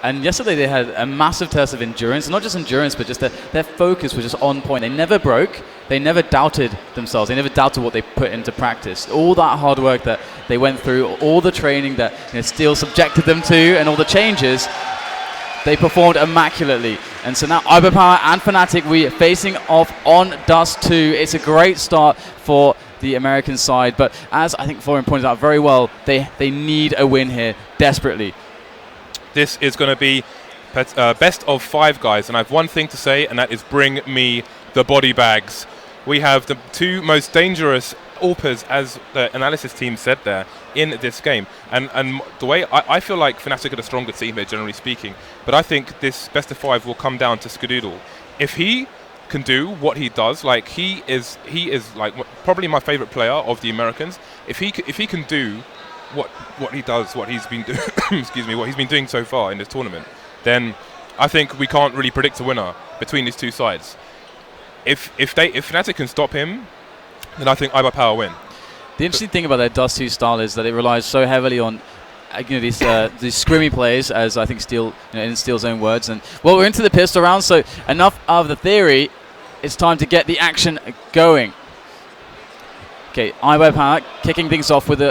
And yesterday they had a massive test of endurance, not just endurance, but just their focus was just on point. They never broke, they never doubted themselves, they never doubted what they put into practice. All that hard work that they went through, all the training that Steel subjected them to, and all the changes, they performed immaculately. And so now iBUYPOWER and Fnatic, we are facing off on Dust 2. It's a great start for the American side, but as I think Florian pointed out very well, they need a win here desperately. This is going to be best of 5, guys, and I have one thing to say, and that is bring me the body bags. We have the 2 most dangerous AWPers, as the analysis team said there, in this game. And the way I feel like Fnatic are the stronger team here, generally speaking, but I think this best of 5 will come down to Skadoodle. If he can do what he does, like he is like probably my favorite player of the Americans. If he can do what he does, what he's been doing, excuse me, what he's been doing so far in this tournament, then I think we can't really predict a winner between these 2 sides. If Fnatic can stop him, then I think iBUYPOWER win. The interesting thing about their Dust 2 style is that it relies so heavily on these scrimmy plays, as I think Steel, in Steel's own words. And well, we're into the pistol round, so enough of the theory. It's time to get the action going. Okay, iBUYPOWER kicking things off with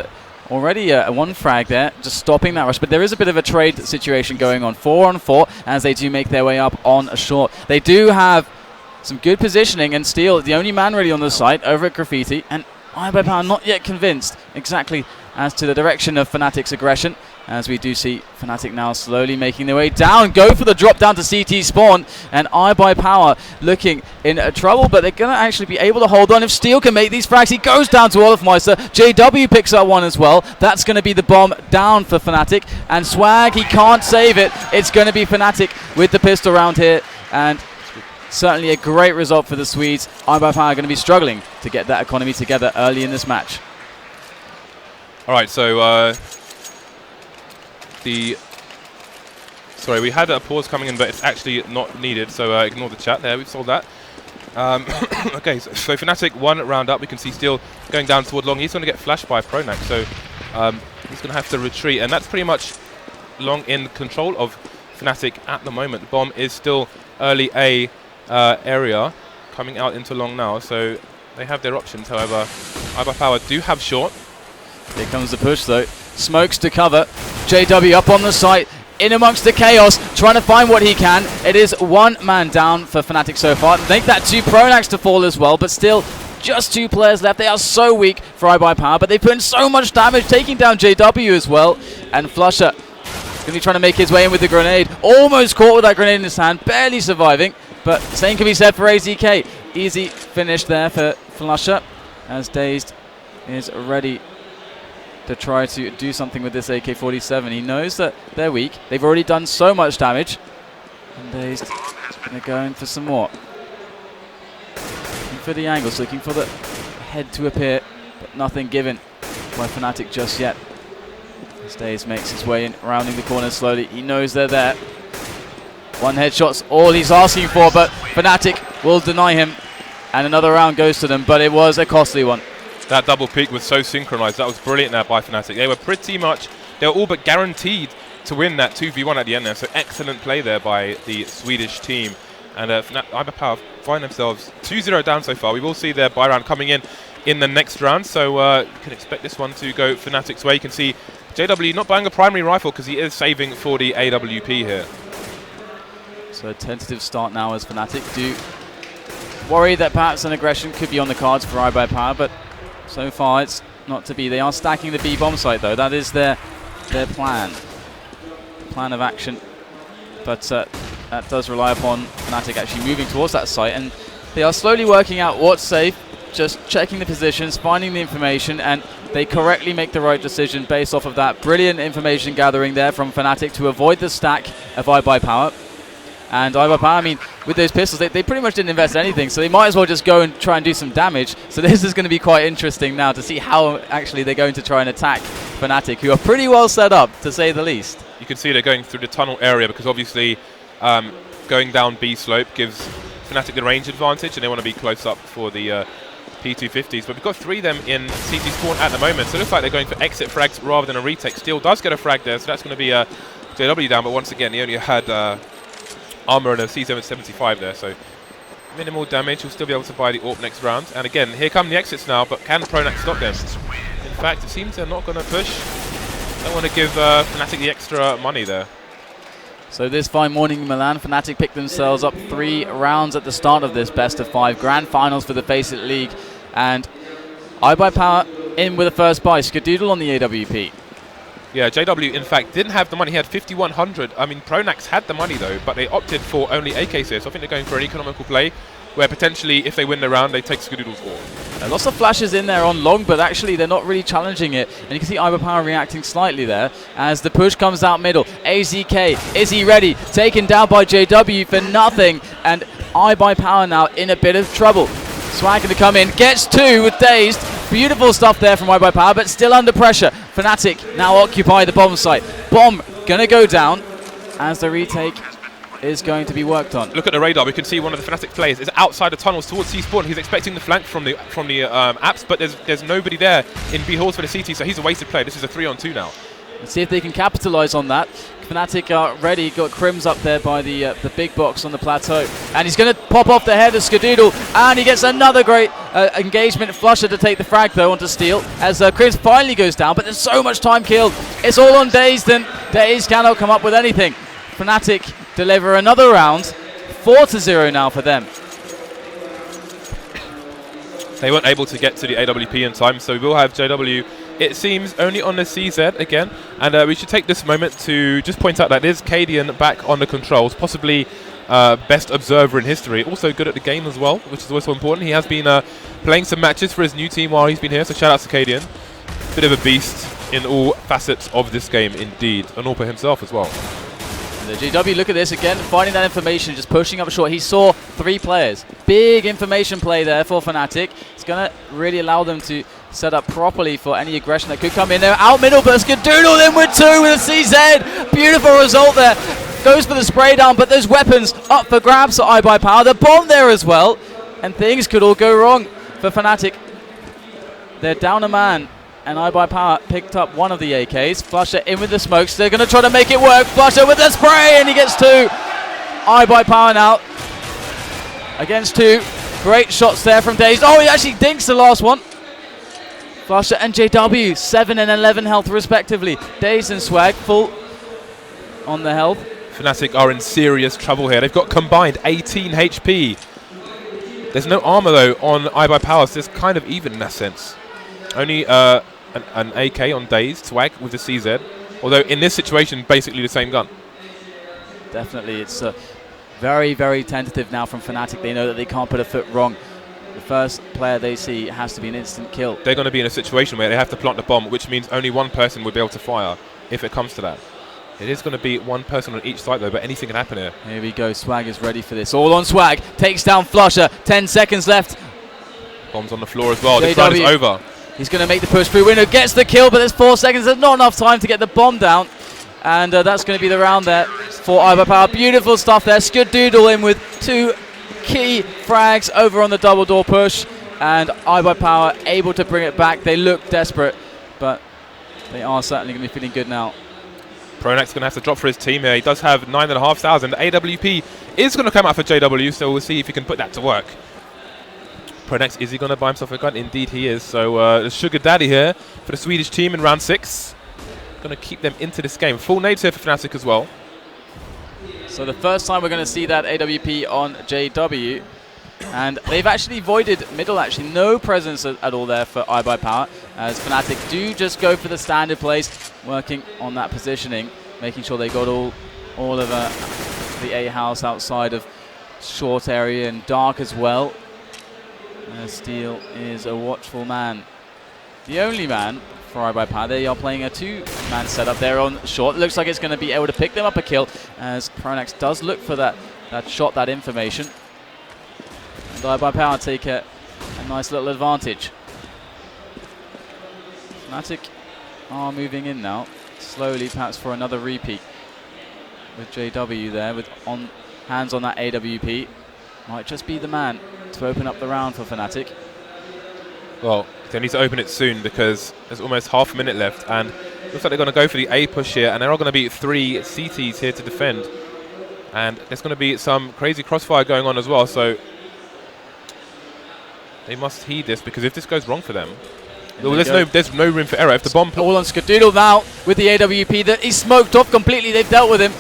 already a 1 frag there, just stopping that rush. But there is a bit of a trade situation going on, 4 on 4, as they do make their way up on a short. They do have some good positioning, and Steel, the only man really on the site over at Graffiti, and iBUYPOWER not yet convinced exactly as to the direction of Fnatic's aggression, as we do see Fnatic now slowly making their way down, go for the drop down to CT spawn, and iBUYPOWER looking in trouble, but they're going to actually be able to hold on. If Steel can make these frags, he goes down to Olofmeister. JW picks up 1 as well. That's going to be the bomb down for Fnatic, and Swag, he can't save it. It's going to be Fnatic with the pistol round here, and certainly a great result for the Swedes. iBUYPOWER are going to be struggling to get that economy together early in this match. All right, so sorry, we had a pause coming in, but it's actually not needed, so ignore the chat there. We've solved that. Okay, so Fnatic 1 round up. We can see Steel going down toward long. He's going to get flashed by Pronax, so he's going to have to retreat, and that's pretty much long in control of Fnatic at the moment. The bomb is still early A area, coming out into long now, so they have their options. However, iBUYPOWER do have short. Here comes the push though. Smokes to cover. JW up on the site, in amongst the chaos, trying to find what he can. It is 1 man down for Fnatic so far. Make that 2 Pronax to fall as well, but still just 2 players left. They are so weak for iBUYPOWER, but they put in so much damage, taking down JW as well. And Flusher going to be trying to make his way in with the grenade. Almost caught with that grenade in his hand, barely surviving, but same can be said for AZK. Easy finish there for Flusher, as Dazed is ready to try to do something with this AK-47. He knows that they're weak. They've already done so much damage. And Dazed going to go in for some more. Looking for the angles, looking for the head to appear, but nothing given by Fnatic just yet. As Dazed makes his way in, rounding the corner slowly. He knows they're there. 1 headshot's all he's asking for, but Fnatic will deny him. And another round goes to them, but it was a costly one. That double peak was so synchronized. That was brilliant there by Fnatic. They were all but guaranteed to win that 2v1 at the end there. So excellent play there by the Swedish team. And iBUYPOWER find themselves 2-0 down so far. We will see their buy round coming in the next round. So you can expect this one to go Fnatic's way. You can see JW not buying a primary rifle because he is saving for the AWP here. So a tentative start now as Fnatic do worry that perhaps an aggression could be on the cards for iBUYPOWER, but so far it's not to be. They are stacking the B bomb site though. That is their plan of action. But that does rely upon Fnatic actually moving towards that site, and they are slowly working out what's safe, just checking the positions, finding the information, and they correctly make the right decision based off of that brilliant information gathering there from Fnatic to avoid the stack of iBUYPOWER. And iBUYPOWER, I mean, with those pistols, they pretty much didn't invest anything, so they might as well just go and try and do some damage. So this is going to be quite interesting now to see how actually they're going to try and attack Fnatic, who are pretty well set up, to say the least. You can see they're going through the tunnel area because obviously going down B slope gives Fnatic the range advantage, and they want to be close up for the P250s. But we've got 3 of them in CT spawn at the moment, so it looks like they're going for exit frags rather than a retake. Steel does get a frag there, so that's going to be a JW down, but once again, he only had armor and a C775 there, so minimal damage. He'll still be able to buy the AWP next round. And again, here come the exits now, but can Pronax stop them? In fact, it seems they're not going to push. Don't want to give Fnatic the extra money there. So this fine morning in Milan, Fnatic picked themselves up 3 rounds at the start of this best of 5 grand finals for the FACEIT League. And iBUYPOWER in with the first buy, Skadoodle on the AWP. Yeah, JW, in fact, didn't have the money. He had 5,100. I mean, Pronax had the money, though, but they opted for only AK here. So I think they're going for an economical play where potentially, if they win the round, they take Skadoodle's AWP. Lots of flashes in there on long, but actually they're not really challenging it. And you can see iBUYPOWER reacting slightly there as the push comes out middle. AZK, is he ready? Taken down by JW for nothing. And iBUYPOWER now in a bit of trouble. Swag going to come in, gets 2 with Dazed. Beautiful stuff there from iBUYPOWER, but still under pressure. Fnatic now occupy the bomb site. Bomb going to go down as the retake is going to be worked on. Look at the radar. We can see one of the Fnatic players is outside the tunnels towards C spawn. He's expecting the flank from the apps, but there's nobody there in B halls for the CT, so he's a wasted player. This is a 3-on-2 now. Let's see if they can capitalize on that. Fnatic are ready. Got Crims up there by the big box on the plateau, and he's going to pop off the head of Skadoodle, and he gets another great engagement. Flusher to take the frag though onto Steel as Crims finally goes down, but there's so much time killed. It's all on Dazed, and Dazed cannot come up with anything. Fnatic deliver another round, 4-0 now for them. They weren't able to get to the AWP in time, so we will have JW, it seems, only on the CZ again. And we should take this moment to just point out that there's Cadian back on the controls, possibly best observer in history. Also good at the game as well, which is also important. He has been playing some matches for his new team while he's been here, so shout out to Cadian. Bit of a beast in all facets of this game indeed, and Orpa himself as well. The GW, look at this again, finding that information, just pushing up short. He saw 3 players. Big information play there for Fnatic. It's going to really allow them to set up properly for any aggression that could come in there. Out middle, but Skadoodle in with 2 with a CZ. Beautiful result there. Goes for the spray down, but there's weapons up for grabs for iBUYPOWER. The bomb there as well, and things could all go wrong for Fnatic. They're down a man. And iBUYPOWER picked up one of the AKs. Flusher in with the smokes. They're going to try to make it work. Flusher with the spray, and he gets 2. iBUYPOWER now against 2. Great shots there from Dazed. Oh, he actually dinks the last one. Flusher and JW, 7 and 11 health respectively. Dazed and Swag full on the health. Fnatic are in serious trouble here. They've got combined 18 HP. There's no armor though on iBUYPOWER, so it's kind of even in that sense. Only an AK on Dazed, Swag with the CZ. Although in this situation, basically the same gun. Definitely, it's very, very tentative now from Fnatic. They know that they can't put a foot wrong. The first player they see has to be an instant kill. They're going to be in a situation where they have to plant the bomb, which means only one person would be able to fire if it comes to that. It is going to be one person on each side though, but anything can happen here. Here we go, Swag is ready for this. All on Swag, takes down Flusher, 10 seconds left. Bombs on the floor as well, this round is over. He's going to make the push through window, gets the kill, but there's 4 seconds. There's not enough time to get the bomb down. And that's going to be the round there for iBUYPOWER. Beautiful stuff there. Skadoodle in with 2 key frags over on the double door push. And iBUYPOWER able to bring it back. They look desperate, but they are certainly going to be feeling good now. Pronax going to have to drop for his team here. He does have 9,500. AWP is going to come out for JW, so we'll see if he can put that to work. Pronax, is he going to buy himself a gun? Indeed he is. So the Sugar Daddy here for the Swedish team in round 6. Going to keep them into this game. Full nades here for Fnatic as well. So the first time we're going to see that AWP on JW. And they've actually voided middle, actually. No presence at all there for iBUYPOWER. As Fnatic do just go for the standard plays, working on that positioning, making sure they got all of the A house outside of short area and dark as well. Steel is a watchful man. The only man for iBUYPOWER. They are playing a 2-man setup there on short. Looks like it's going to be able to pick them up a kill as Pronax does look for that shot, that information. And iBUYPOWER take a nice little advantage. Fnatic are moving in now, slowly perhaps for another repeat. With JW there, with hands on that AWP. Might just be the man to open up the round for Fnatic. Well, they need to open it soon because there's almost half a minute left, and Looks like they're going to go for the A push here, and there are going to be 3 CTs here to defend. And there's going to be some crazy crossfire going on as well, so they must heed this, because if this goes wrong for them, there's no room for error. If the bomb all on Skadoodle now with the AWP that he's smoked off completely. They've dealt with him.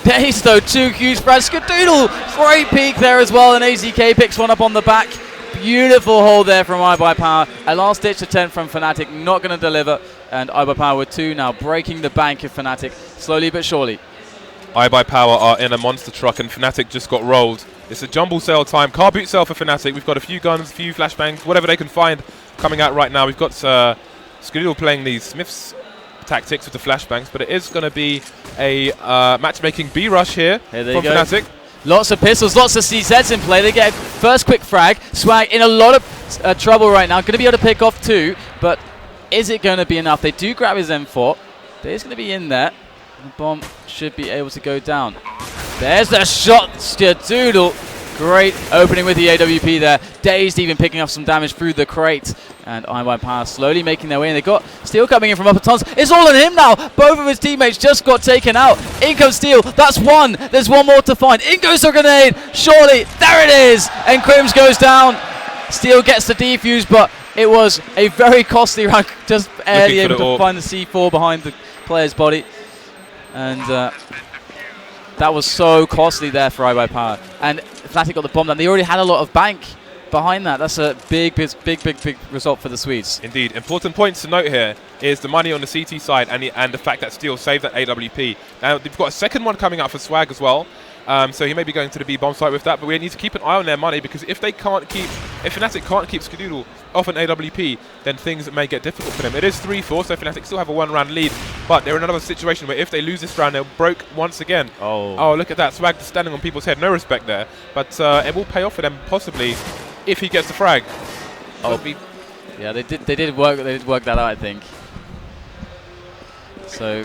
Days though, 2 Qs for Skadoodle. Great peek there as well, and AZK picks one up on the back. Beautiful hold there from iBUYPOWER. A last ditch attempt from Fnatic, not going to deliver, and iBUYPOWER with 2 now, breaking the bank of Fnatic slowly but surely. iBUYPOWER are in a monster truck, and Fnatic just got rolled. It's a jumble sale time. Car boot sale for Fnatic. We've got a few guns, a few flashbangs, whatever they can find coming out right now. We've got Skadoodle playing these Smiths tactics with the flashbangs, but it is going to be a matchmaking B rush here from Fnatic. Lots of pistols, lots of CZs in play. They get a first quick frag. Swag in a lot of trouble right now. Going to be able to pick off 2, but is it going to be enough? They do grab his M4. But he's going to be in there. The bomb should be able to go down. There's the shot, Skadoodle. Great opening with the AWP there. Dazed even picking up some damage through the crate. And iBUYPOWER slowly making their way in. They got Steel coming in from upper tons. It's all on him now. Both of his teammates just got taken out. In comes Steel. That's 1. There's 1 more to find. In goes the grenade. Surely. There it is. And Crims goes down. Steel gets the defuse, but it was a very costly round. Just barely able to find the C4 behind the player's body. And that was so costly there for iBUYPOWER. And Fnatic got the bomb down. They already had a lot of bank behind that. That's a big result for the Swedes. Indeed. Important points to note here is the money on the CT side and the fact that Steel saved that AWP. Now, they've got a second one coming out for Swag as well. So he may be going to the B bomb site with that, but we need to keep an eye on their money, because if Fnatic can't keep Skadoodle off an AWP, then things may get difficult for them. It is 3-4, so Fnatic still have a 1-round lead, but they're in another situation where if they lose this round, they'll broke once again. Oh, look at that. Swag standing on people's head. No respect there, but it will pay off for them possibly if he gets the frag. Yeah, they did work that out, I think. So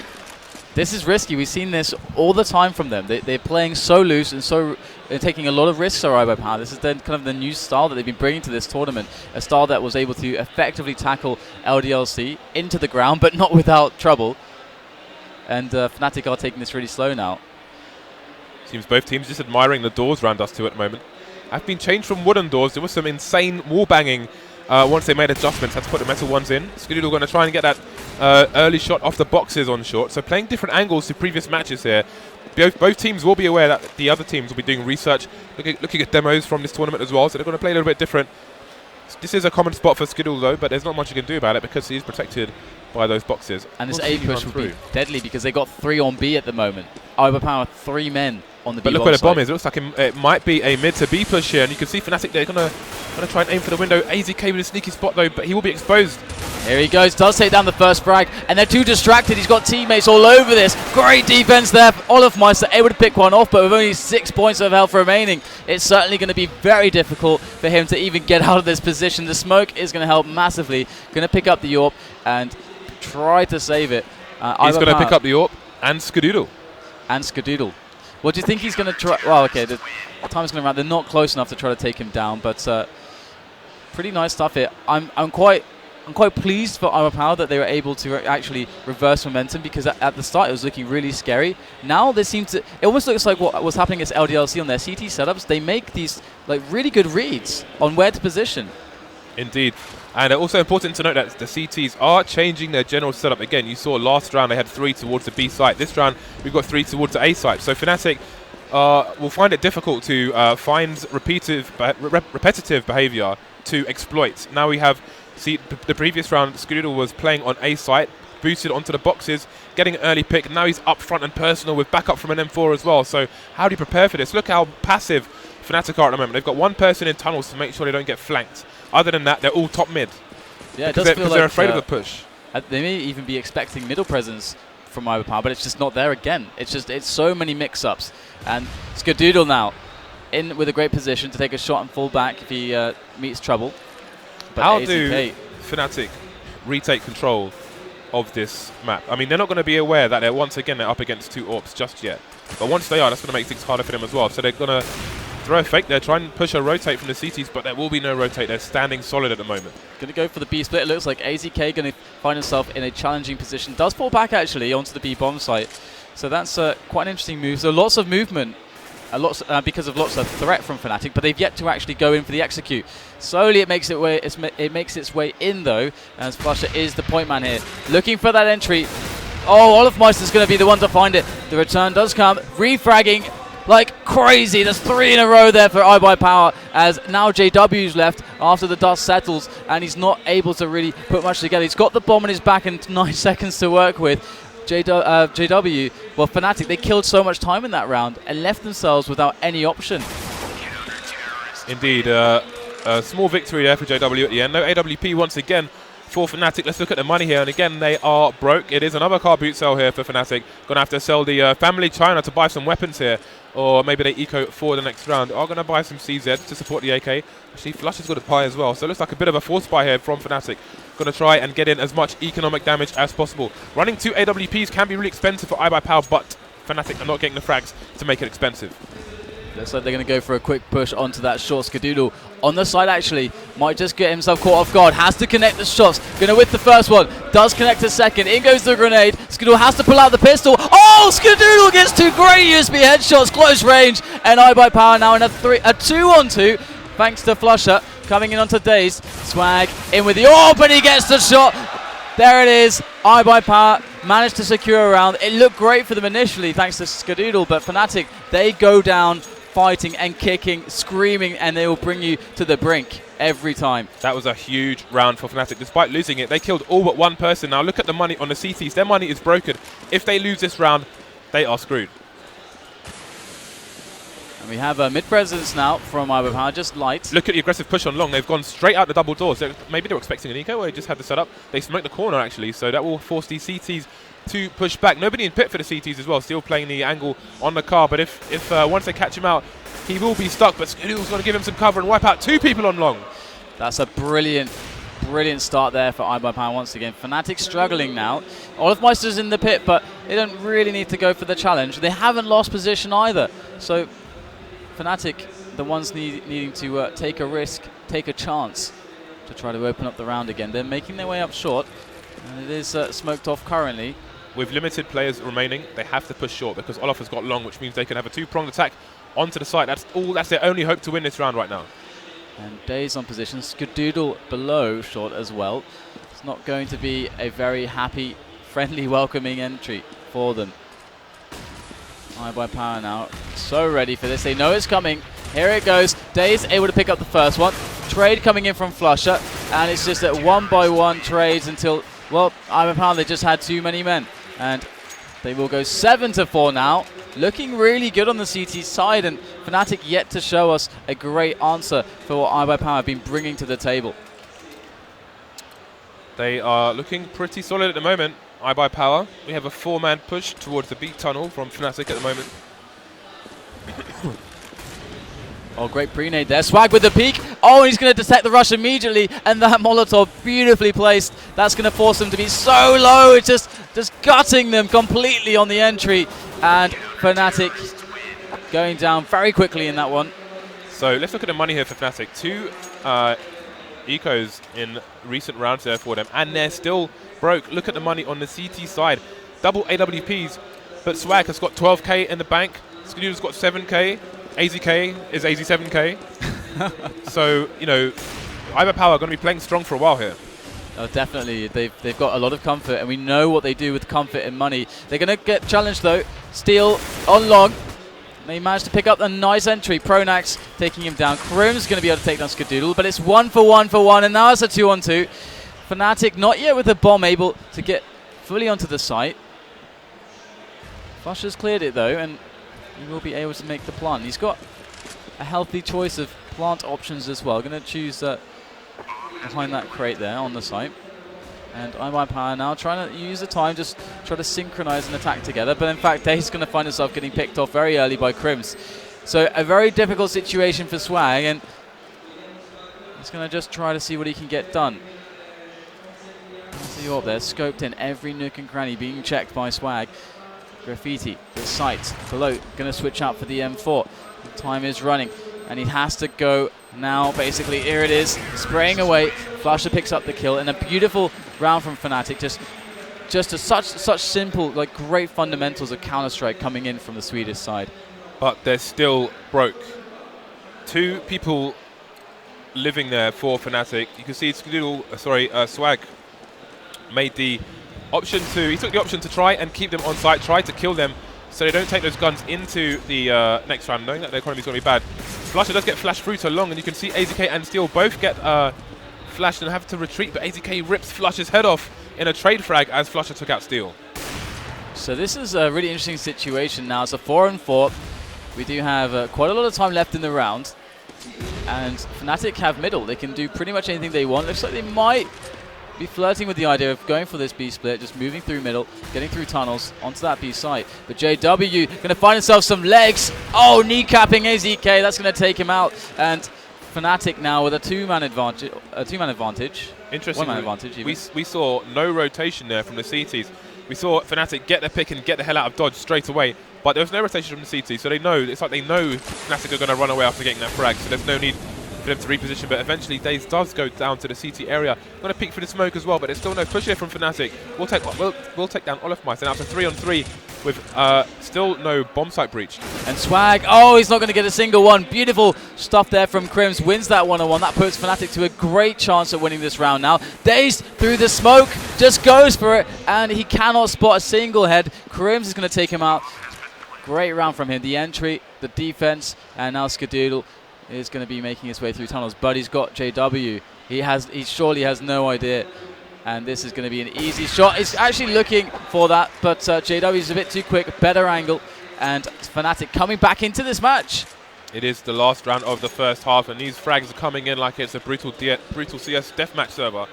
this is risky. We've seen this all the time from them. They're playing so loose and they're taking a lot of risks on iBUYPOWER. This is kind of the new style that they've been bringing to this tournament, a style that was able to effectively tackle LDLC into the ground, but not without trouble. And Fnatic are taking this really slow now. Seems both teams just admiring the doors around us too at the moment. Have been changed from wooden doors. There was some insane wall banging once they made adjustments. Had to put the metal ones in. Skadoodle going to try and get that early shot off the boxes on short. So playing different angles to previous matches here. Both teams will be aware that the other teams will be doing research, looking at demos from this tournament as well. So they're going to play a little bit different. This is a common spot for Skadoodle though, but there's not much you can do about it because he is protected by those boxes. And this A push will be deadly because they got 3 on B at the moment. iBUYPOWER 3 men on the B. But look where the bomb is. It looks like it might be a mid to B push here, and you can see Fnatic they're gonna try and aim for the window. AZK with a sneaky spot though, but he will be exposed. Here he goes, does take down the first frag, and they're too distracted. He's got teammates all over this. Great defense there. Olofmeister able to pick one off, but with only 6 points of health remaining, it's certainly going to be very difficult for him to even get out of this position. The smoke is going to help massively. Going to pick up the AWP and try to save it. He's going to pick up the AWP and Skadoodle. What do you think he's going to try? Well, okay, the time's going to run. They're not close enough to try to take him down, but pretty nice stuff here. I'm quite pleased for iBUYPOWER that they were able to actually reverse momentum, because at the start it was looking really scary. Now they seem to, it almost looks like what was happening against LDLC on their CT setups. They make these like really good reads on where to position. Indeed. And also important to note that the CTs are changing their general setup. Again, you saw last round they had 3 towards the B site. This round we've got 3 towards the A site. So Fnatic will find it difficult to find repetitive behavior to exploit. Now we have, see, the previous round Skadoodle was playing on A site, boosted onto the boxes, getting an early pick. Now he's up front and personal with backup from an M4 as well. So how do you prepare for this? Look how passive Fnatic are at the moment. They've got one person in tunnels to make sure they don't get flanked. Other than that, they're all top mid. Yeah, it does feel like they're afraid of the push. They may even be expecting middle presence from iBUYPOWER, but it's just not there again. It's so many mix-ups. And Skadoodle now in with a great position to take a shot and fall back if he meets trouble. But how do Fnatic retake control of this map? I mean, they're not going to be aware that they're up against 2 AWPs just yet. But once they are, that's going to make things harder for them as well. So they're going to throw a fake there, try and push a rotate from the CTs, but there will be no rotate. They're standing solid at the moment. Going to go for the B split. It looks like AZK going to find himself in a challenging position. Does fall back actually onto the B bomb site. So that's quite an interesting move. So lots of movement. Because of lots of threat from Fnatic, but they've yet to actually go in for the execute. Slowly it makes its way in though, as Flusha is the point man here. Looking for that entry. Oh, Olafmeister's going to be the one to find it. The return does come. Refragging like crazy. There's 3 in a row there for iBUYPOWER, as now JW's left after the dust settles, and he's not able to really put much together. He's got the bomb in his back and 9 seconds to work with. JW, well, Fnatic, they killed so much time in that round and left themselves without any option. Indeed, a small victory there for JW at the end. No AWP once again for Fnatic. Let's look at the money here, and again, they are broke. It is another car boot sell here for Fnatic. Going to have to sell the family China to buy some weapons here, or maybe they eco for the next round. Are going to buy some CZ to support the AK. Actually, Flush has got a buy as well, so it looks like a bit of a force buy here from Fnatic. Going to try and get in as much economic damage as possible. Running 2 AWPs can be really expensive for iBUYPOWER, but Fnatic are not getting the frags to make it expensive. Looks like they're going to go for a quick push onto that short. Skadoodle on the side actually might just get himself caught off guard. Has to connect the shots. Going to whip the first one. Does connect a second. In goes the grenade. Skadoodle has to pull out the pistol. Oh, Skadoodle gets 2 great USB headshots, close range, and iBUYPOWER now in a 2-on-2 thanks to Flusha. Coming in onto Dazed. Swag in with the AWP, and he gets the shot. There it is. iBUYPOWER managed to secure a round. It looked great for them initially thanks to Skadoodle, but Fnatic, they go down fighting and kicking, screaming, and they will bring you to the brink every time. That was a huge round for Fnatic. Despite losing it, they killed all but 1 person. Now look at the money on the CTs. Their money is broken. If they lose this round, they are screwed. And we have a mid-presence now from iBUYPOWER, just light. Look at the aggressive push on long. They've gone straight out the double doors. Maybe they were expecting an eco, or they just had the setup. They smoked the corner, actually, so that will force these CTs to push back. Nobody in pit for the CTs as well, still playing the angle on the car. But if once they catch him out, he will be stuck. But Skadoodle's going to give him some cover and wipe out 2 people on long. That's a brilliant start there for iBUYPOWER once again. Fnatic struggling now. Olafmeister's in the pit, but they don't really need to go for the challenge. They haven't lost position either. So Fnatic, the ones needing to take a risk, take a chance to try to open up the round again. They're making their way up short, and it is smoked off currently. With limited players remaining, they have to push short because Olaf has got long, which means they can have a 2-pronged attack onto the site. That's their only hope to win this round right now. And Daze on position. Skadoodle below short as well. It's not going to be a very happy, friendly, welcoming entry for them. iBUYPOWER now so ready for this. They know it's coming. Here it goes. Daze able to pick up the first one. Trade coming in from Flusha, and it's just at 1 by 1 trades until, well, iBUYPOWER, they just had too many men, and they will go 7-4 now. Looking really good on the CT side, and Fnatic yet to show us a great answer for what iBUYPOWER have been bringing to the table. They are looking pretty solid at the moment. iBUYPOWER. We have a 4-man push towards the B tunnel from Fnatic at the moment. Oh, great pre-nade there. Swag with the peek. Oh, he's going to detect the rush immediately, and that Molotov beautifully placed. That's going to force them to be so low. It's just gutting them completely on the entry, and Fnatic going down very quickly in that one. So let's look at the money here for Fnatic. 2 ecos in recent rounds there for them, and they're still broke. Look at the money on the CT side. Double AWPs, but Swag has got 12k in the bank. Skadoodle's got 7k. AZK is AZ7k. So, you know, iBUYPOWER are going to be playing strong for a while here. Oh, definitely. They've got a lot of comfort, and we know what they do with comfort and money. They're going to get challenged, though. Steal on long. They managed to pick up a nice entry. Pronax taking him down. Krim's going to be able to take down Skadoodle, but it's 1 for 1, and now it's a 2-on-2. Fnatic not yet with the bomb able to get fully onto the site. Flusha's cleared it, though, and he will be able to make the plant. He's got a healthy choice of plant options as well. Going to choose behind that crate there on the site. And iBUYPOWER now trying to use the time, just try to synchronize and attack together. But in fact, Dave's going to find himself getting picked off very early by Krims. So a very difficult situation for Swag, and he's going to just try to see what he can get done. See you up there, scoped in every nook and cranny, being checked by Swag. Graffiti, the site below, going to switch out for the M4. Time is running. and he has to go now. Basically, here it is, spraying away. Flusher picks up the kill, and a beautiful round from Fnatic. Just such simple, like great fundamentals of Counter-Strike coming in from the Swedish side. But they're still broke. 2 people living there for Fnatic. You can see Swag made the option he took the option to try and keep them on site, try to kill them so they don't take those guns into the next round, knowing that their economy is going to be bad. Flusher does get flashed through to long, and you can see AZK and Steel both get flashed and have to retreat, but AZK rips Flusher's head off in a trade frag as Flusher took out Steel. So this is a really interesting situation now. It's a 4-on-4. We do have quite a lot of time left in the round, and Fnatic have middle. They can do pretty much anything they want. Looks like they might be flirting with the idea of going for this B split, just moving through middle, getting through tunnels onto that B site. But JW going to find himself some legs. Oh, kneecapping AZK. That's going to take him out. And Fnatic now with a two-man advantage. Interesting. One-man advantage. We saw no rotation there from the CTs. We saw Fnatic get their pick and get the hell out of dodge straight away. But there was no rotation from the CT, so they know, it's like they know Fnatic are going to run away after getting that frag, so there's no need for them to reposition. But eventually Daze does go down to the CT area. Going to peek for the smoke as well, but there's still no push here from Fnatic. We'll take down Olofmeister, and after 3-on-3 with still no bomb site breach. And Swag, oh, he's not going to get a single one. Beautiful stuff there from Crims, wins that 1-on-1. That puts Fnatic to a great chance at winning this round now. Daze through the smoke, just goes for it, and he cannot spot a single head. Crims is going to take him out. Great round from him. The entry, the defense, and now Skadoodle is going to be making his way through tunnels. But he's got JW. He surely has no idea. And this is going to be an easy shot. He's actually looking for that, but JW is a bit too quick. Better angle, and Fnatic coming back into this match. It is the last round of the first half, and these frags are coming in like it's a brutal CS deathmatch server.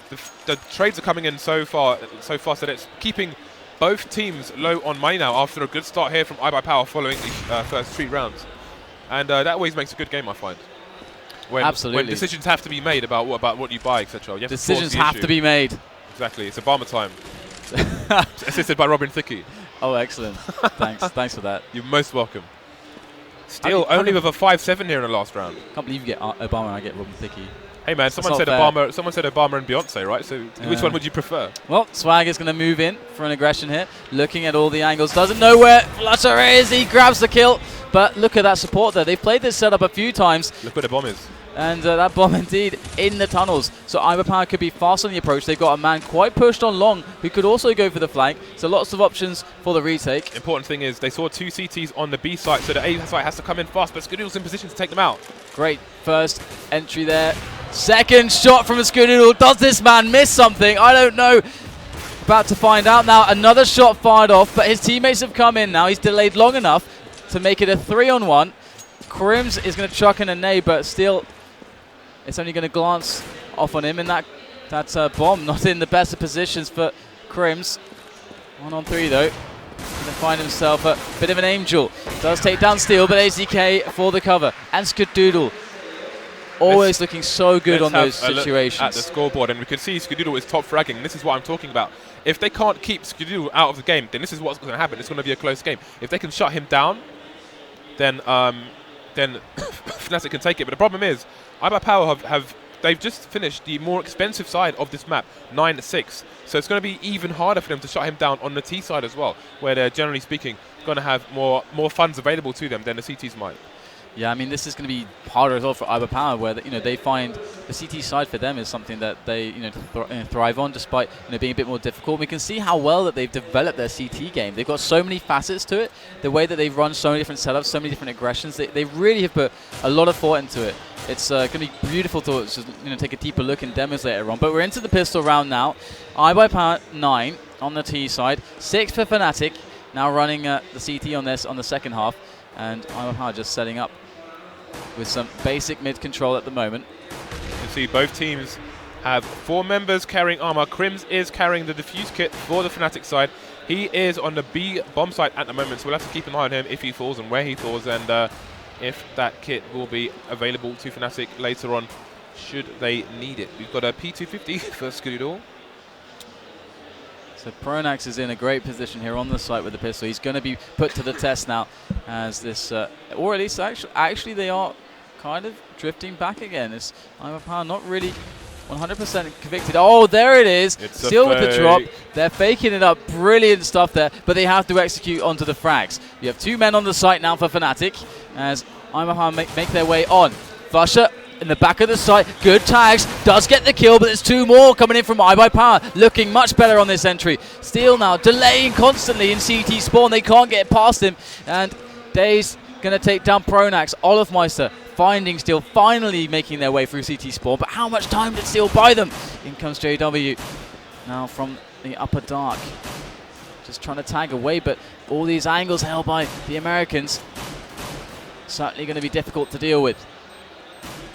The trades are coming in so fast that it's keeping both teams low on money now after a good start here from iBUYPOWER following the first 3 rounds. And that always makes a good game, I find. Absolutely. When decisions have to be made about what you buy, etc. Decisions have to be made. Exactly. It's Obama time. Assisted by Robin Thicke. Oh, excellent. Thanks for that. You're most welcome. Still only with a 5-7 here in the last round. Can't believe you get Obama and I get Robin Thicke. Hey man, someone said Obama and Beyonce, right? So which one would you prefer? Well, Swag is going to move in for an aggression here, looking at all the angles, doesn't know where Flusher is, he grabs the kill, but look at that support there. They've played this setup a few times. Look where the bomb is. And that bomb indeed in the tunnels. So iBUYPOWER could be fast on the approach. They've got a man quite pushed on long who could also go for the flank. So lots of options for the retake. Important thing is they saw 2 CTs on the B site, so the A site has to come in fast, but Skadoodle's in position to take them out. Great first entry there. Second shot from a Skadoodle. Does this man miss something? I don't know. About to find out now. Another shot fired off, but his teammates have come in now. He's delayed long enough to make it a 3-on-1. Crims is going to chuck in a nade, but still it's only going to glance off on him, and that's a bomb. Not in the best of positions for Crims. 1-on-3 though. Going to find himself a bit of an angel. Does take down Steel, but AZK for the cover. And Skadoodle always looking so good on those situations. At the scoreboard, and we can see Skadoodle is top fragging, and this is what I'm talking about. If they can't keep Skadoodle out of the game, then this is what's going to happen. It's going to be a close game. If they can shut him down, then Fnatic can take it. But the problem is, iBUYPOWER they've just finished the more expensive side of this map, 9-6. So it's going to be even harder for them to shut him down on the T side as well, where they're generally speaking going to have more funds available to them than the CTs might. Yeah, I mean, this is going to be harder as well for iBUYPOWER, where they find the CT side for them is something that they thrive on, despite being a bit more difficult. We can see how well that they've developed their CT game. They've got so many facets to it. The way that they've run so many different setups, so many different aggressions, they really have put a lot of thought into it. It's going to be beautiful to take a deeper look in demos later on. But we're into the pistol round now. iBUYPOWER 9 on the T side, 6 for Fnatic. Now running the CT on this on the second half, and iBUYPOWER just setting up with some basic mid control at the moment. You can see both teams have 4 members carrying armor. Crims is carrying the defuse kit for the Fnatic side. He is on the B bomb site at the moment, so we'll have to keep an eye on him if he falls and where he falls, and if that kit will be available to Fnatic later on should they need it. We've got a P250 for Skadoodle. So Pronax is in a great position here on the site with the pistol. He's going to be put to the test now, as this, or at least actually they are kind of drifting back again. It's iBUYPOWER not really 100% convicted. Oh, there it is. It's Still with the drop. They're faking it up. Brilliant stuff there, but they have to execute onto the frags. You have 2 men on the site now for Fnatic as iBUYPOWER make their way on. Flusher in the back of the site. Good tags. Does get the kill, but there's 2 more coming in from iBUYPOWER. Looking much better on this entry. Steel now delaying constantly in CT spawn. They can't get past him. And Days going to take down Pronax. Olofmeister finding Steel, finally making their way through CT spawn. But how much time did Steel buy them? In comes JW. Now from the upper dark. Just trying to tag away, but all these angles held by the Americans. Certainly going to be difficult to deal with.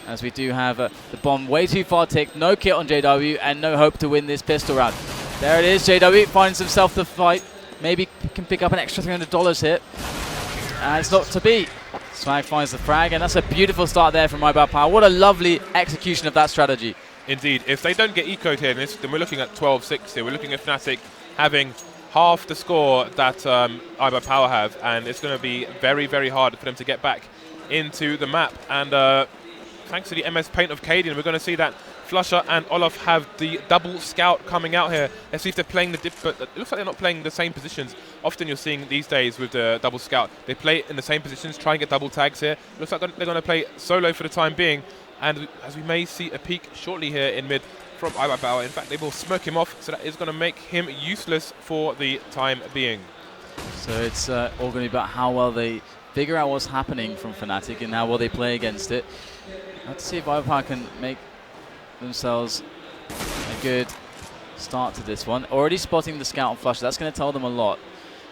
As we do have the bomb way too far ticked, no kit on JW, and no hope to win this pistol round. There it is, JW finds himself the fight. Maybe can pick up an extra $300 here. And it's not to be. Swag finds the frag, and that's a beautiful start there from iBUYPOWER. What a lovely execution of that strategy. Indeed. If they don't get ecoed here, then we're looking at 12-6 here. We're looking at Fnatic having half the score that iBUYPOWER have, and it's going to be very, very hard for them to get back into the map. And thanks to the MS Paint of Cadian, we're going to see that Flusher and Olof have the double scout coming out here. Let's see if they're playing but it looks like they're not playing the same positions. Often you're seeing these days with the double scout, they play in the same positions, try and get double tags here. Looks like they're going to play solo for the time being. And as we may see a peek shortly here in mid from iBUYPOWER, in fact, they will smoke him off, so that is going to make him useless for the time being. So it's all going to be about how well they figure out what's happening from Fnatic and how well they play against it. Let's see if iBUYPOWER can make themselves a good start to this one. Already spotting the scout on Flusher. That's going to tell them a lot.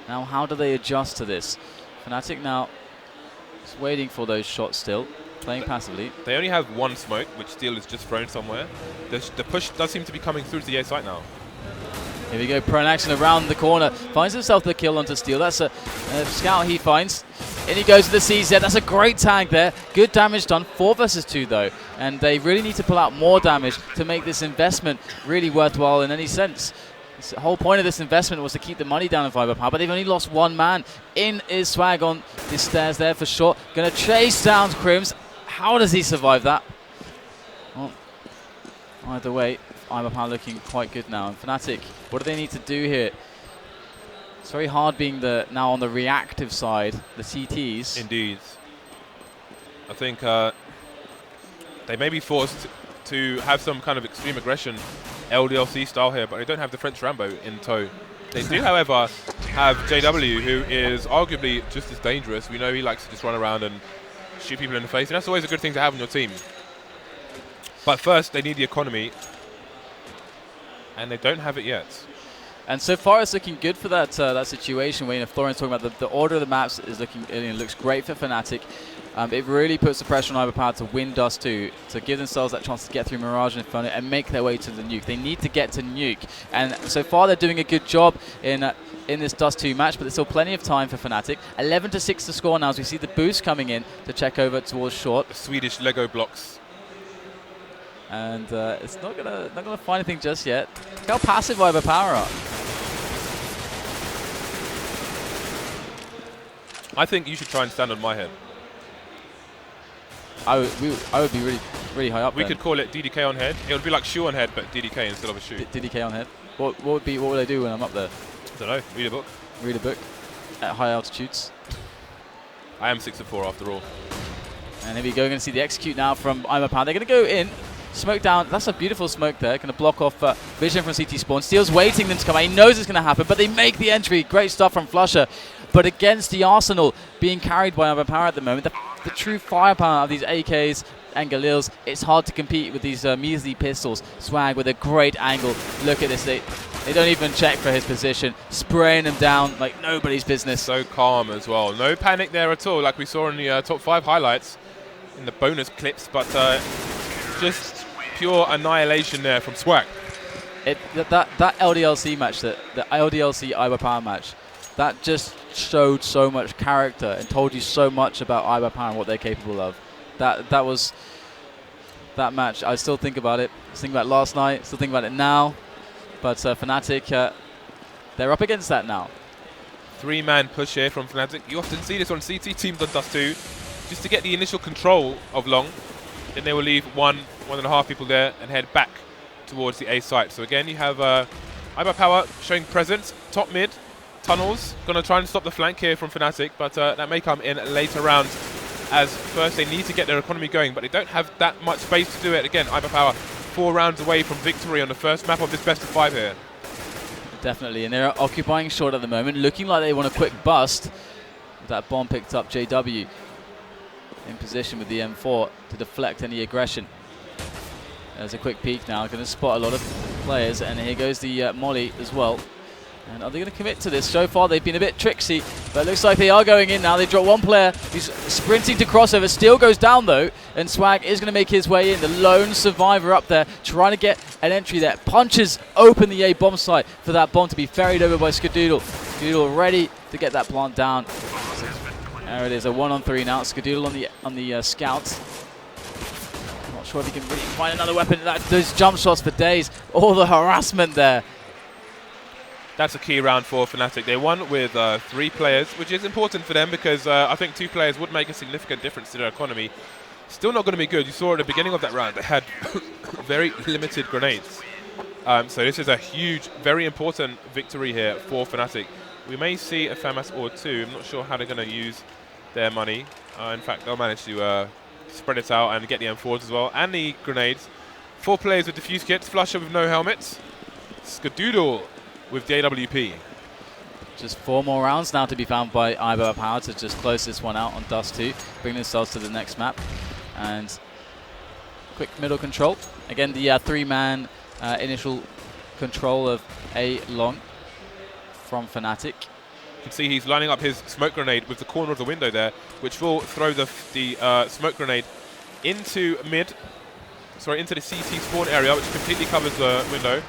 Now, how do they adjust to this? Fnatic now is waiting for those shots still, playing passively. They only have 1 smoke, which Steel is just thrown somewhere. The push does seem to be coming through to the A site now. Here we go, Pronax around the corner. Finds himself the kill onto Steel. That's a scout he finds. In he goes to the CZ. That's a great tag there. Good damage done. 4 versus 2 though. And they really need to pull out more damage to make this investment really worthwhile in any sense. The whole point of this investment was to keep the money down in iBUYPOWER, but they've only lost 1 man. In is Swag on the stairs there for sure. Going to chase down Crims. How does he survive that? Well, either way, iBUYPOWER looking quite good now. And Fnatic, what do they need to do here? It's very hard being now on the reactive side, the CTs. Indeed. I think they may be forced to have some kind of extreme aggression, LDLC style here, but they don't have the French Rambo in tow. They do, however, have JW, who is arguably just as dangerous. We know he likes to just run around and shoot people in the face, and that's always a good thing to have on your team. But first, they need the economy, and they don't have it yet. And so far, it's looking good for that situation where Florian's talking about the order of the maps is looking. It looks great for Fnatic. It really puts the pressure on iBUYPOWER to win Dust 2, to give themselves that chance to get through Mirage and Inferno and make their way to the nuke. They need to get to nuke, and so far they're doing a good job in this Dust 2 match, but there's still plenty of time for Fnatic. 11-6 to score now as we see the boost coming in to check over towards short. Swedish Lego blocks. And it's not gonna find anything just yet. Look how passive iBUYPOWER are. I think you should try and stand on my head. I would be really high up. We then. could call it DDK on head. It would be like shoe on head, but DDK instead of a shoe. DDK on head. What would I do when I'm up there? I don't know. Read a book. Read a book at high altitudes. I am 6'4" after all. And here we go. Going to see the execute now from iBUYPOWER. They're going to go in. Smoke down. That's a beautiful smoke there. Going to block off vision from CT spawn. Steel's waiting them to come out. He knows it's going to happen, but they make the entry. Great stuff from Flusher. But against the arsenal being carried by iBUYPOWER at the moment, the true firepower of these AKs and Galils, it's hard to compete with these measly pistols. Swag with a great angle. Look at this. They don't even check for his position. Spraying him down like nobody's business. So calm as well. No panic there at all, like we saw in the top 5 highlights in the bonus clips, but just pure annihilation there from Swag. That LDLC match, the LDLC iBUYPOWER match, that just showed so much character and told you so much about iBUYPOWER and what they're capable of. That match, I still think about it. I was thinking about it last night, still think about it now. But Fnatic, they're up against that now. 3-man push here from Fnatic. You often see this on CT teams on Dust 2. just to get the initial control of long. Then they will leave 1.5 people there and head back towards the A site. So again, you have iBUYPOWER showing presence, top mid, tunnels, going to try and stop the flank here from Fnatic, but that may come in later rounds, as first they need to get their economy going, but they don't have that much space to do it. Again, iBUYPOWER 4 rounds away from victory on the first map of this best of 5 here. Definitely, and they're occupying short at the moment, looking like they want a quick bust. That bomb picked up JW in position with the M4 to deflect any aggression. There's a quick peek now, going to spot a lot of players, and here goes the molly as well. And are they going to commit to this? So far they've been a bit tricksy, but it looks like they are going in now. They drop one player who's sprinting to crossover, still goes down though, and Swag is going to make his way in. The lone survivor up there, trying to get an entry there. Punches open the A bomb site for that bomb to be ferried over by Skadoodle. Skadoodle ready to get that plant down. So there it is, a 1-on-3 now. Skadoodle on the scout. Not sure if he can really find another weapon. Those jump shots for days. All the harassment there. That's a key round for Fnatic. They won with 3 players, which is important for them because I think 2 players would make a significant difference to their economy. Still not going to be good. You saw at the beginning of that round, they had very limited grenades. So this is a huge, very important victory here for Fnatic. We may see a FAMAS or 2. I'm not sure how they're going to use their money. In fact, they'll manage to spread it out and get the M4s as well, and the grenades. 4 players with defuse kits, Flusher with no helmets, Skadoodle with the AWP. Just 4 more rounds now to be found by iBUYPOWER to just close this one out on Dust 2, bring themselves to the next map. And quick middle control. Again, the 3-man initial control of A long from Fnatic. You can see he's lining up his smoke grenade with the corner of the window there, which will throw the smoke grenade into into the CT spawn area, which completely covers the window.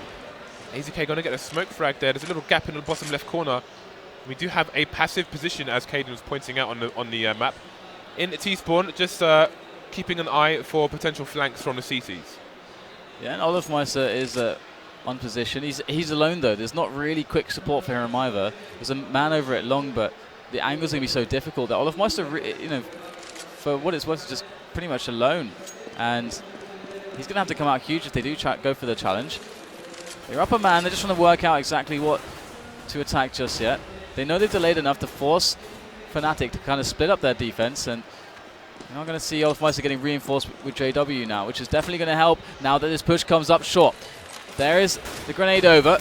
AZK going to get a smoke frag there. There's a little gap in the bottom left corner. We do have a passive position, as Caden was pointing out on the map. In T-spawn, just keeping an eye for potential flanks from the CTs. Yeah, and olofmeister is on position. He's alone though. There's not really quick support for him either. There's a man over at long, but the angle's going to be so difficult that olofmeister, you know, for what it's worth, is just pretty much alone. And he's going to have to come out huge if they do go for the challenge. They're up a man. They just want to work out exactly what to attack just yet. They know they've delayed enough to force Fnatic to kind of split up their defense, and you're not going to see olofmeister getting reinforced with JW now, which is definitely going to help now that this push comes up short. There is the grenade over.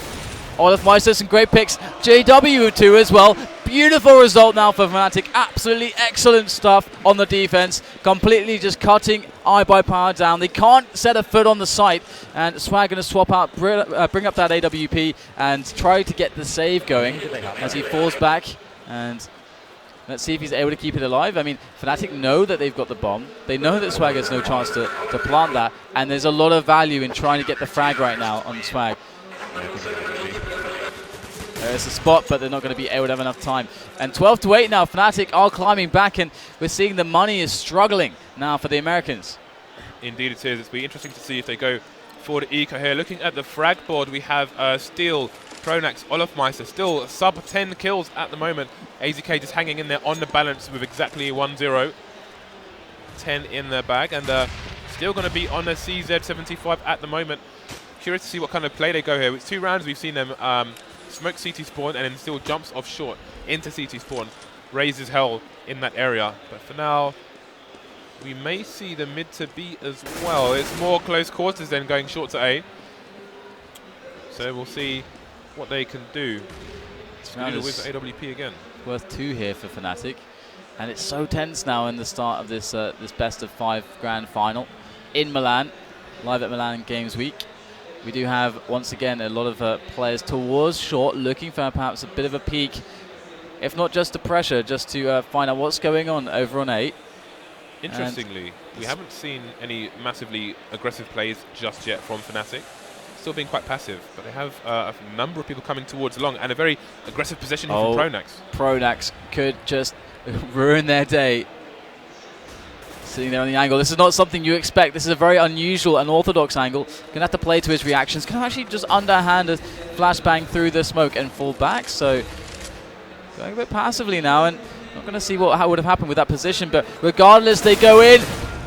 olofmeister, some great picks. JW too as well. Beautiful result now for Fnatic. Absolutely excellent stuff on the defense. Completely just cutting iBUYPOWER down. They can't set a foot on the site, and Swag going to swap out, bring up that AWP and try to get the save going as he falls back. And let's see if he's able to keep it alive. I mean, Fnatic know that they've got the bomb. They know that Swag has no chance to plant that, and there's a lot of value in trying to get the frag right now on Swag. There's a spot, but they're not going to be able to have enough time. And 12-8 now, Fnatic are climbing back, and we're seeing the money is struggling now for the Americans. Indeed it is. It's be interesting to see if they go for the eco here. Looking at the frag board, we have Steel, Pronax, olofmeister, still sub 10 kills at the moment. AZK just hanging in there on the balance with exactly 1-0. 10 in their bag, and still going to be on the CZ75 at the moment. Curious to see what kind of play they go here. With 2 rounds, we've seen them smoke CT spawn and then still jumps off short into CT spawn. Raises hell in that area. But for now, we may see the mid to B as well. It's more close quarters then going short to A. So we'll see what they can do. With AWP again. Worth 2 here for Fnatic. And it's so tense now in the start of this this best of 5 grand final in Milan, live at Milan Games Week. We do have, once again, a lot of players towards short, looking for perhaps a bit of a peak, if not just the pressure, just to find out what's going on over on 8. Interestingly, we haven't seen any massively aggressive plays just yet from Fnatic. Still being quite passive, but they have a number of people coming towards long and a very aggressive position here from Pronax. Pronax could just ruin their day. Sitting there on the angle. This is not something you expect. This is a very unusual, unorthodox angle. Going to have to play to his reactions. Can actually just underhand a flashbang through the smoke and fall back. So going a bit passively now. And Not going to see how would have happened with that position, but regardless, they go in.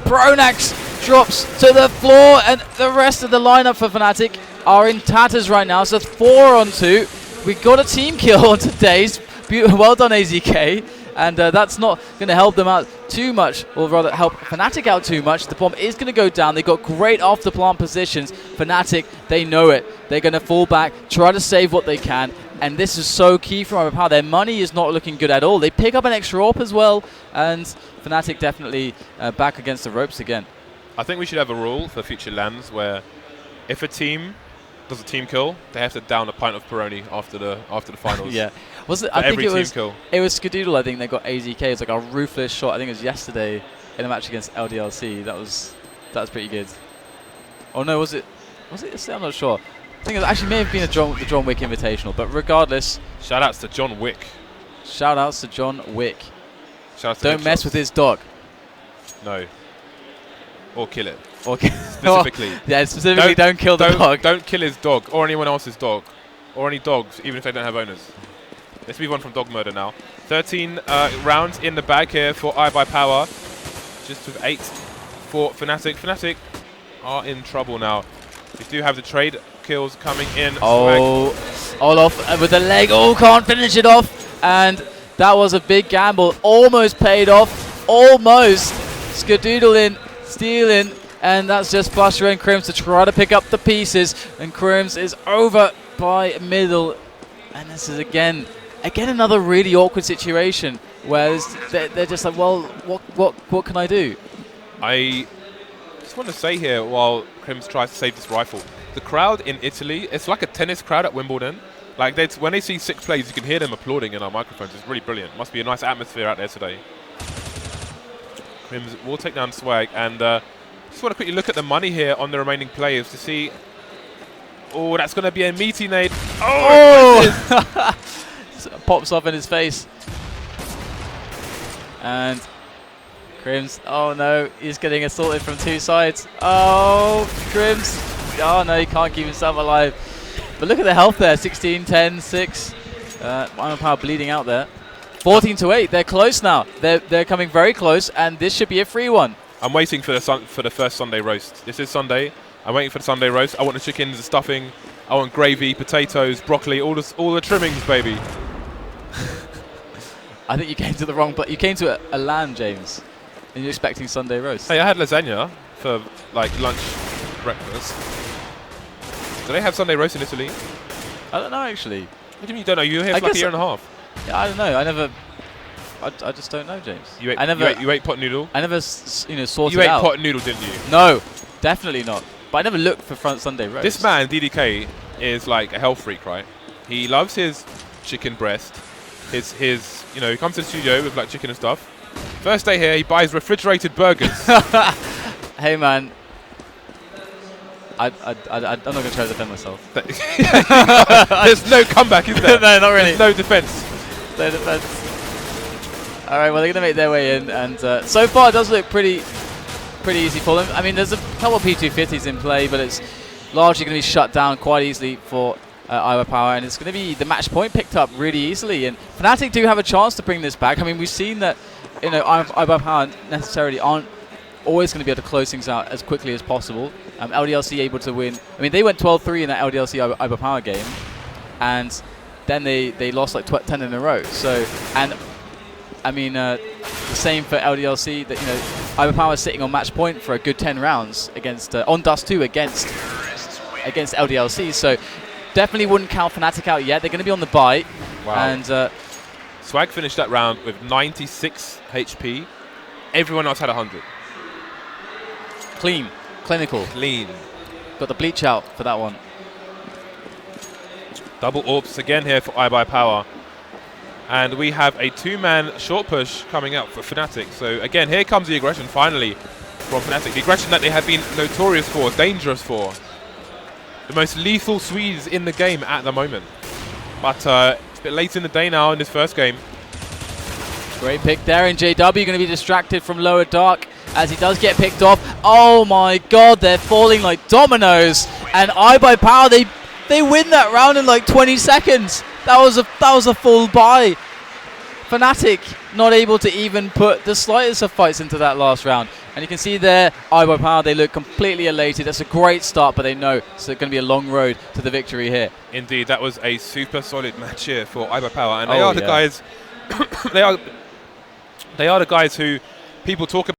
Pronax drops to the floor, and the rest of the lineup for Fnatic are in tatters right now. So 4-on-2. We got a team kill on today's. Well done, AZK. And that's not going to help them out too much, or rather help Fnatic out too much. The bomb is going to go down. They've got great off-the-plant positions. Fnatic, they know it. They're going to fall back, try to save what they can. And this is so key for iBUYPOWER. Their money is not looking good at all. They pick up an extra AWP as well. And Fnatic definitely back against the ropes again. I think we should have a rule for future LANs where if a team does a team kill, they have to down a pint of Peroni after the finals. Yeah. Was it? For I think every it team was. Kill. It was Skadoodle. I think they got AZK. It was like a ruthless shot. I think it was yesterday in a match against LDLC. That was pretty good. Oh no, was it? Was it yesterday? I'm not sure. I think it actually may have been the John Wick Invitational. But regardless, shout outs to John Wick. Shout outs to John Wick. Shout outs to Don't mess with his dog. No. Or kill it. Or specifically. Yeah, specifically don't kill the dog. Don't kill his dog or anyone else's dog. Or any dogs, even if they don't have owners. Let's move on from dog murder now. 13 rounds in the bag here for iBUYPOWER. Just with 8 for Fnatic. Fnatic are in trouble now. We do have the trade kills coming in. Oh, Olof with the leg. Oh, can't finish it off. And that was a big gamble. Almost paid off. Almost. Skadoodle in, stealing. And that's just Flusher and Crims to try to pick up the pieces. And Crims is over by middle. And this is again another really awkward situation where they're just like, well, what can I do? I just want to say here, while Crims tries to save this rifle, the crowd in Italy, it's like a tennis crowd at Wimbledon. Like when they see 6 plays, you can hear them applauding in our microphones. It's really brilliant. Must be a nice atmosphere out there today. Crims will take down Swag, and just want to quickly look at the money here on the remaining players to see. Oh, that's going to be a meaty nade. Oh! Pops off in his face. And Crims, oh no, he's getting assaulted from 2 sides. Oh, Crims. Oh no, he can't keep himself alive. But look at the health there, 16, 10, 6. iBUYPOWER bleeding out there. 14-8, they're close now. They're coming very close, and this should be a free one. I'm waiting for the first Sunday roast. This is Sunday. I'm waiting for the Sunday roast. I want the chickens, the stuffing. I want gravy, potatoes, broccoli, all the trimmings, baby. I think you came to the wrong, but you came to a LAN, James, and you're expecting Sunday roast. Hey, I had lasagna for like lunch, breakfast. Do they have Sunday roast in Italy? I don't know actually. What do you mean you don't know? You were here for like a year and a half. Yeah, I don't know. I just don't know, James. You ate pot noodle? I never sorted out. You ate pot noodle, didn't you? No, definitely not. But I never looked for front Sunday roast. This man, DDK, is like a health freak, right? He loves his chicken breast. He comes to the studio with like chicken and stuff. First day here, he buys refrigerated burgers. Hey man, I'm not going to try to defend myself. There's no comeback, is there? No, not really. There's no defense. No defense. All right, well they're going to make their way in, and so far it does look pretty easy for them. I mean, there's a couple of P250s in play, but it's largely going to be shut down quite easily for iBUYPOWER, and it's going to be the match point picked up really easily. And Fnatic do have a chance to bring this back. I mean, we've seen that iBUYPOWER necessarily aren't always going to be able to close things out as quickly as possible. LDLC able to win. I mean, they went 12-3 in that LDLC iBUYPOWER game, and then they lost like 10 in a row. So, and I mean, the same for LDLC. That iBUYPOWER sitting on match point for a good 10 rounds against on Dust 2 against LDLC. So definitely wouldn't count Fnatic out yet. They're going to be on the bye. Wow. And Swag finished that round with 96 HP. Everyone else had 100. Clean. Clinical. Clean. Got the bleach out for that one. Double AWPs again here for iBUYPOWER. And we have a 2-man short push coming up for Fnatic. So again, here comes the aggression finally from Fnatic. The aggression that they have been notorious for, dangerous for. The most lethal Swedes in the game at the moment. But it's a bit late in the day now in this first game. Great pick there, and JW going to be distracted from lower dark as he does get picked off. Oh my god, they're falling like dominoes. And iBUYPOWER, they win that round in like 20 seconds. That was a full buy. Fnatic not able to even put the slightest of fights into that last round. And you can see there, iBUYPOWER, they look completely elated. That's a great start, but they know it's going to be a long road to the victory here. Indeed, that was a super solid match here for iBUYPOWER, and they are the guys. they are the guys who people talk about.